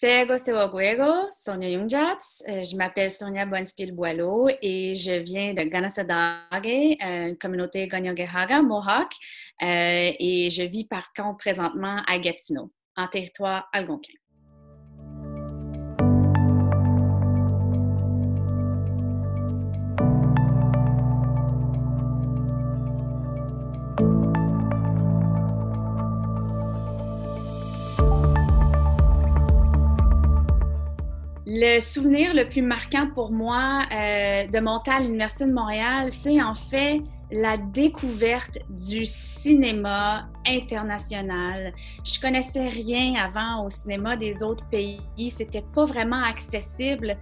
Tsego Sewaguego, Sonia Jungjats. Je m'appelle Sonia Bonspil-Boileau et je viens de Ganasadage, une communauté Gagnogehaga, Mohawk, et je vis par contre présentement à Gatineau, en territoire algonquin. Le souvenir le plus marquant pour moi de monter à l'Université de Montréal, c'est en fait la découverte du cinéma international. Je connaissais rien avant au cinéma des autres pays. C'était pas vraiment accessible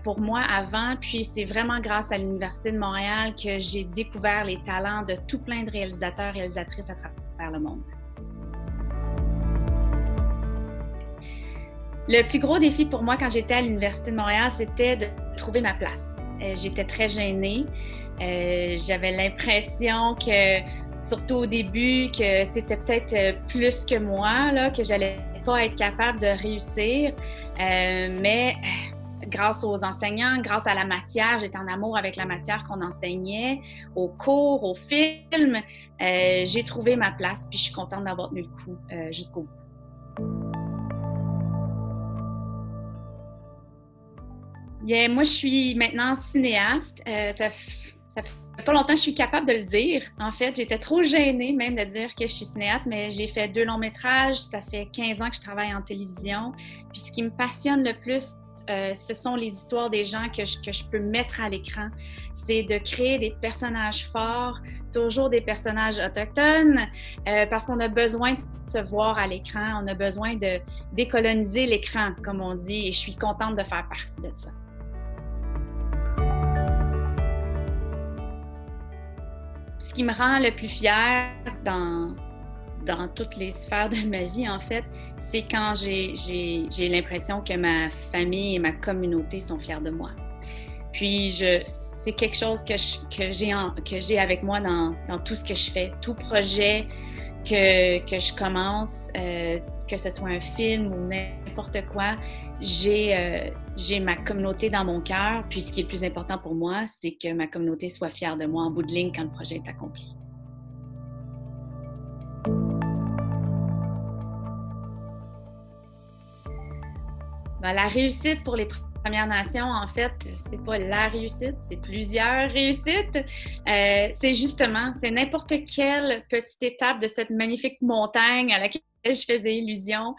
pour moi avant. Puis c'est vraiment grâce à l'Université de Montréal que j'ai découvert les talents de tout plein de réalisateurs et réalisatrices à travers le monde. Le plus gros défi pour moi quand j'étais à l'Université de Montréal, c'était de trouver ma place. J'étais très gênée. J'avais l'impression que, surtout au début, que c'était peut-être plus que moi, là, que j'allais pas être capable de réussir. Mais grâce aux enseignants, grâce à la matière, j'étais en amour avec la matière qu'on enseignait, aux cours, aux films. J'ai trouvé ma place, puis je suis contente d'avoir tenu le coup jusqu'au bout. Bien, moi, je suis maintenant cinéaste. Ça fait pas longtemps que je suis capable de le dire. En fait, j'étais trop gênée même de dire que je suis cinéaste, mais j'ai fait 2 longs métrages. Ça fait 15 ans que je travaille en télévision. Puis ce qui me passionne le plus, ce sont les histoires des gens que je peux mettre à l'écran. C'est de créer des personnages forts, toujours des personnages autochtones, parce qu'on a besoin de se voir à l'écran. On a besoin de décoloniser l'écran, comme on dit, et je suis contente de faire partie de ça. Ce qui me rend le plus fière dans toutes les sphères de ma vie, en fait, c'est quand j'ai l'impression que ma famille et ma communauté sont fiers de moi. Puis, c'est quelque chose que j'ai avec moi dans tout ce que je fais. Tout projet que je commence, que ce soit un film ou n'importe quoi, j'ai ma communauté dans mon cœur. Puis ce qui est le plus important pour moi, c'est que ma communauté soit fière de moi en bout de ligne quand le projet est accompli. Ben, la réussite pour les Premières Nations, en fait, c'est pas la réussite, c'est plusieurs réussites. C'est n'importe quelle petite étape de cette magnifique montagne à laquelle je faisais illusion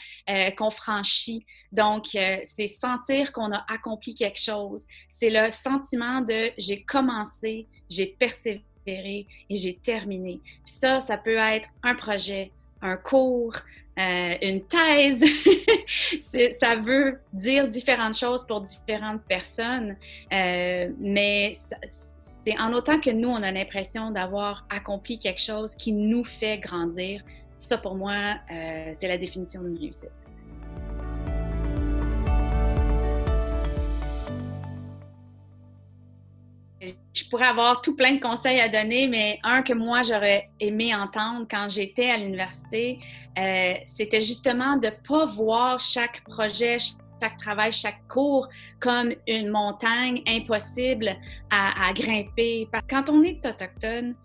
qu'on franchit. Donc, c'est sentir qu'on a accompli quelque chose. C'est le sentiment de j'ai commencé, j'ai persévéré et j'ai terminé. Puis ça peut être un projet, un cours, une thèse. Ça veut dire différentes choses pour différentes personnes, mais c'est en autant que nous, on a l'impression d'avoir accompli quelque chose qui nous fait grandir. Ça, pour moi, c'est la définition d'une réussite. Je pourrais avoir tout plein de conseils à donner, mais un que moi, j'aurais aimé entendre quand j'étais à l'université, c'était justement de ne pas voir chaque projet, chaque travail, chaque cours comme une montagne impossible à grimper. Quand on est autochtone,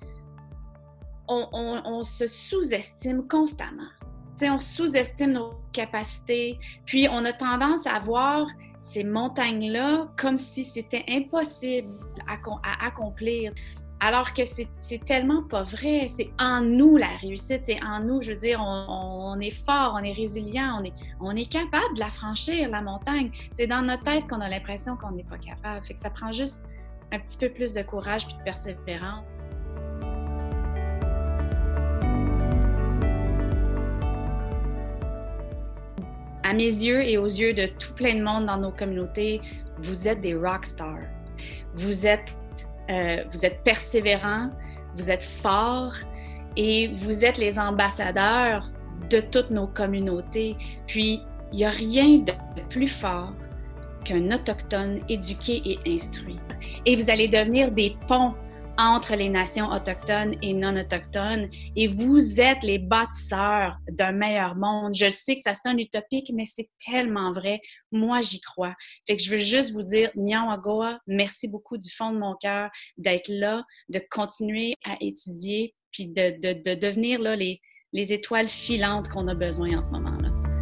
on se sous-estime constamment. T'sais, on sous-estime nos capacités, puis on a tendance à voir ces montagnes-là comme si c'était impossible à accomplir, alors que c'est tellement pas vrai. C'est en nous la réussite, c'est en nous, je veux dire, on est fort, on est résilient, on est capable de la franchir, la montagne. C'est dans notre tête qu'on a l'impression qu'on n'est pas capable. Fait que ça prend juste un petit peu plus de courage puis de persévérance. À mes yeux et aux yeux de tout plein de monde dans nos communautés, vous êtes des rockstars. Vous êtes persévérants, vous êtes forts et vous êtes les ambassadeurs de toutes nos communautés. Puis, il n'y a rien de plus fort qu'un autochtone éduqué et instruit. Et vous allez devenir des ponts entre les nations autochtones et non autochtones et vous êtes les bâtisseurs d'un meilleur monde. Je sais que ça sonne utopique, mais c'est tellement vrai. Moi, j'y crois. Fait que je veux juste vous dire, Nyawagoa, merci beaucoup du fond de mon cœur d'être là, de continuer à étudier puis de devenir là, les étoiles filantes qu'on a besoin en ce moment-là.